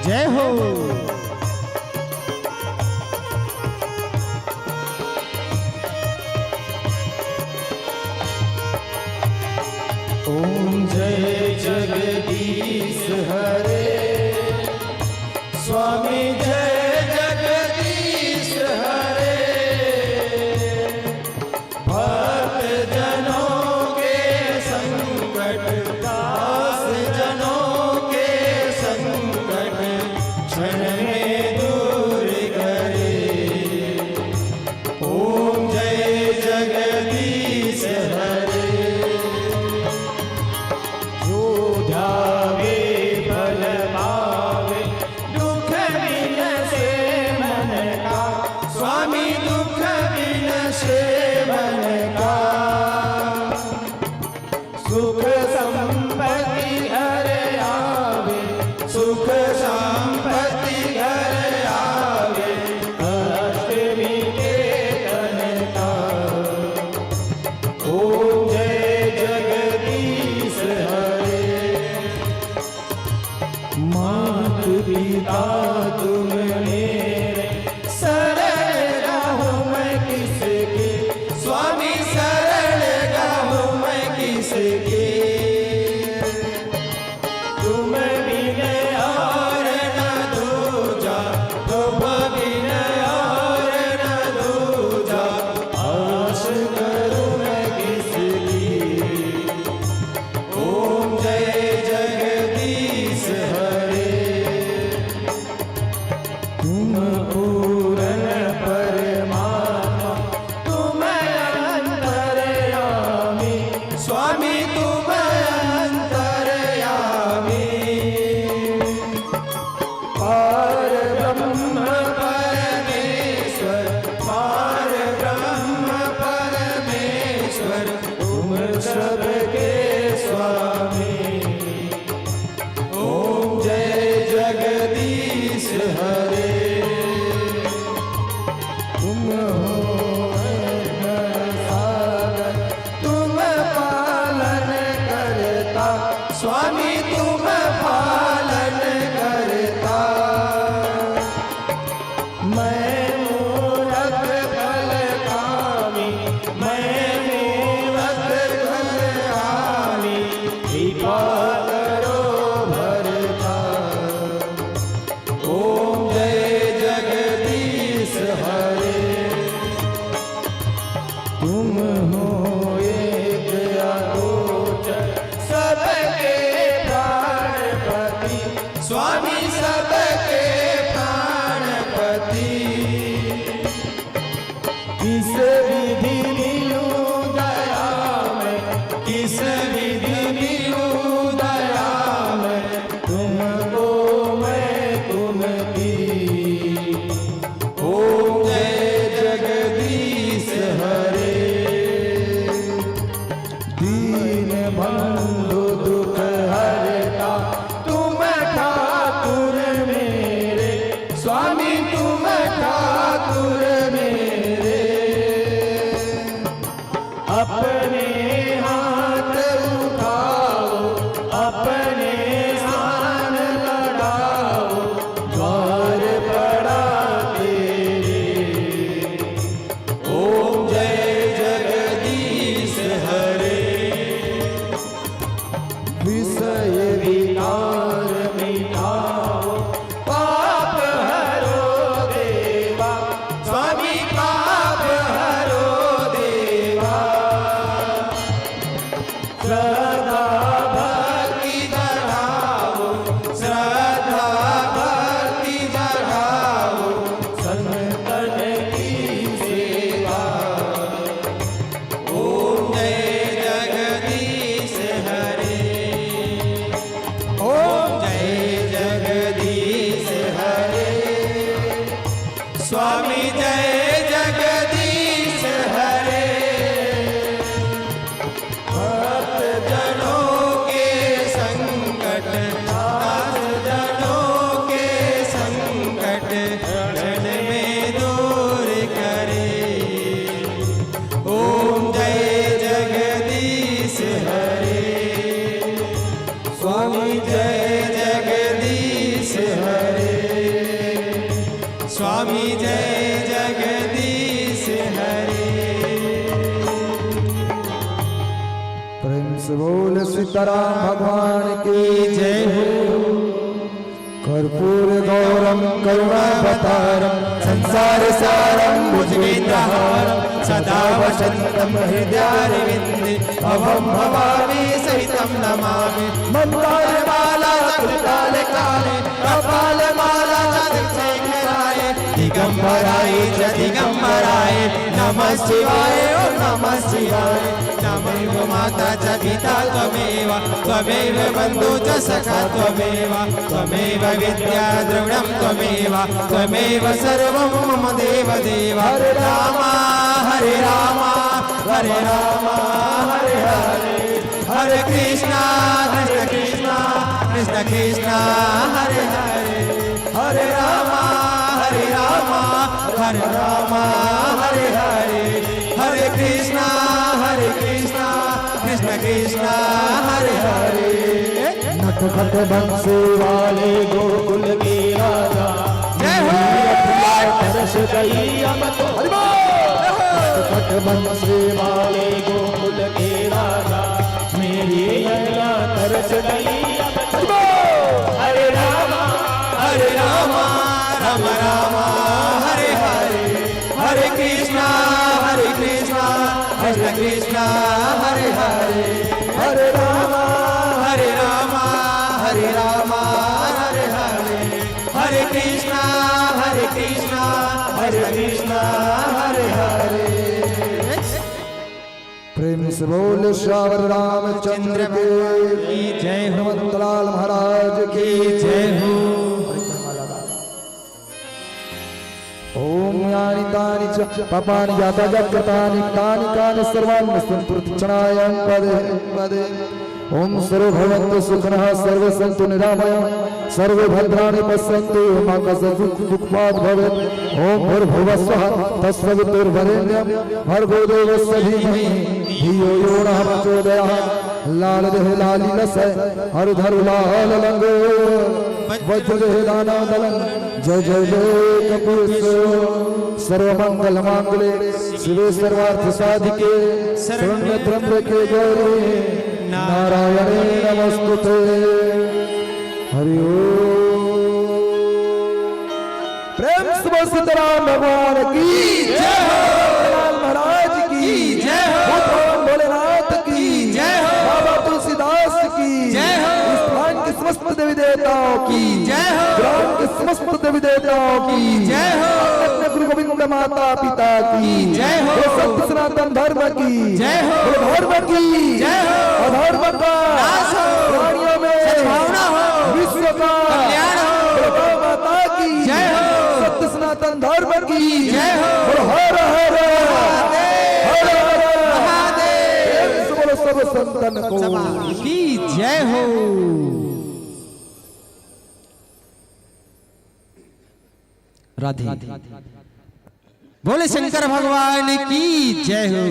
जय हो। ओम जय जगदीश हरे स्वामी जय जगदीश हरे भक्त जनों के संकट दास जनों के संकट क्षण में दूर करे। ओम जय जगदीश हरे ध्यावे फल पावे दुख विनसे मन का स्वामी दुख विनसे मन का सुख संपत्ति घर आवे सुख संपत्ति घर आवे कष्ट मिटे तन का। ओम जय जगदीश हरे मात पिता तुम मेरे शरण गाहूँ मैं किसके स्वामी शरण गाहूँ मैं किसके तुम बिन और न दूजा तुम बिन और न दूजा आस करूँ मैं किसकी। ओम जय जगदीश हरे तुम पूर्ण परमात्मा तुम अंतर्यामी स्वामी तुम अंतर्यामी पार ब्रह्म परमेश्वर पार ब्रह्म परमेश्वर तुम सबके स्वामी। ओम जय जगदीश हरे तुम हो सागर तुम पालन करता स्वामी तुम पालन करता। मैं मूरख फल कामी मैं मूरख फल कामी कृपा करो भरता। ओम जय जगदीश हरे तुम हो एक अगोचर सबके प्राणपति स्वामी सबके प्राणपति किस विधि मिलूं दया में किस विधि मिलूं दया में तुमको मैं तुमकी। ओम जय जगदीश हरे दीन बंधु दुख हरता तुम ठाकुर मेरे स्वामी तुम ठाकुर मेरे अपने हाथ उठाओ अपने शान लड़ाओ द्वार पड़ा तेरे। ओम जय जगदीश हरे विषय विकार मिटाओ पाप हरो देवा स्वामी पाप हरो देवा। श्रद्धा भक्ति बढ़ाओ श्रद्धा भक्ति बढ़ाओ संतन की सेवा। ओम जय जगदीश हरे ओम जय जगदीश हरे स्वामी जय जगदीश हरे भक्त जनों के संकट दास जनों के संकट क्षण में दूर करे। ओम जय जगदीश हरे स्वामी जय जगदीश हरे। सीताराम भगवान की जय हो। कर्पूर गौरम करुणावतारम संसार सारम भुजगेन्द्रहारम सदा वसंतम हृदयारविंदे भवम भवामी सहितम नमामि। मंदारमाला कृताल काले कपाल माला चंद्रशेखराय दिगंबराय च दिगंबराय नमः शिवाय ओ नमः शिवाय। नमैव माता च पिता त्वमेव त्वमेव बन्धु च सखा त्वमेव त्वमेव विद्या द्रविणं त्वमेव त्वमेव सर्वं मम देव देव। हरे राम हरे राम हरे राम हरे हरे हरे कृष्णा कृष्ण कृष्णा कृष्ण कृष्णा हरे हरे हरे राम हरे राम हरे राम हरे हरे हरे कृष्णा कृष्ण कृष्ण हरे हरे। नटखट बंसी वाले गोकुल के राजा जय हो तरस गई अब तो नटखट बंसी वाले गोकुल के राजा मेरी नैना तरस गई अब तो। हरे राम राम राम हरे हरे हरे कृष्णा कृष्ण कृष्ण हरे हरे हरे राम हरे राम हरे राम हरे हरे हरे कृष्ण हरे हरे। प्रेम से बोल श्यावर रामचंद्र की जय हो। हनुमंतलाल महाराज की जय हो। ओम यानि तानि च पापानि जाता जातानि तानि कानि सर्वाणि संप्रतिक्षणाय पदे। ओम सर्व भवन्तु सुखिनः सर्वे सन्तु निरामयाः सर्वे भद्राणि पश्यन्तु मा कश्चित् दुःखभाग् भवेत्। ओम भूर्भुवस्सुः तत्सवितुर्वरेण्यं भर्गो देवस्य धीमहि धियो यो नः प्रचोदयात्। लाल देह लाली लसय हरधर लाल लंग वज्र देह दाना दलन जय जय जय कपीश्वर सर्वमंगल मांगले शिवे सर्वार्थ साधिके शरण्य त्र्यंबके गौरी नारायणे नमस्तुते। हरि ओम। प्रेम से सीताराम भगवान की जय हो। महाराज की जय हो। भोलेनाथ की जय हो। बाबा तुलसीदास की जय हो। स्थान के समस्त देवी देवताओं की जय हो। ग्राम के समस्त देवी देवताओं की जय हो। अपने गुरु गोविंद माता पिता की जय हो। सत्य सनातन धर्म की जय हो। धर्म की जय हो। अधर्म का नाश हो। प्राणियों में सद्भावना हो। विश्व का कल्याण हो। माता की जय हो। सत्य सनातन धर्म की जय हो। हर हर सब संतन को की जय हो। राधे बोले शंकर भगवान की जय हो।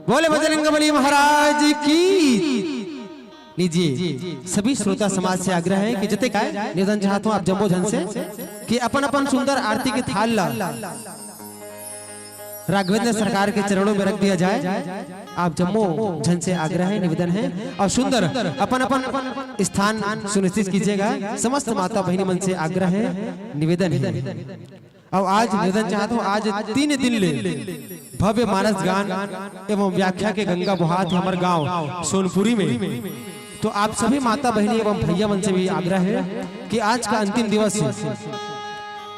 बोले बजरंगबली महाराज की। लीजिए सभी श्रोता समाज से आग्रह है कि जते का निवेदन चाहता हूं आप जम्बो जन से कि अपन अपन सुंदर आरती के थाल ला राघवेंद्र सरकार के चरणों में रख दिया जाए। आप जम्मू जन से आग्रह है निवेदन है और सुंदर अपन अपन स्थान सुनिश्चित कीजिएगा। समस्त माता बहनी मन से आग्रह है निवेदन है। और आज निवेदन चाहता हूँ आज 3 दिन ले भव्य मानस गान एवं व्याख्या के गंगा बहात हमारे गांव सोनपुरी में। तो आप सभी माता बहनी एवं भैया मन से भी आग्रह है कि आज का अंतिम दिवस है।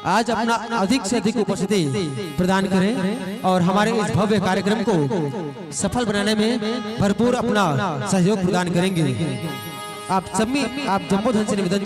आज अपना अधिक से अधिक उपस्थिति प्रदान करें और हमारे इस भव्य कार्यक्रम को सफल बनाने में भरपूर अपना सहयोग प्रदान करेंगे। आप सभी आप जम्बो धन से निवेदन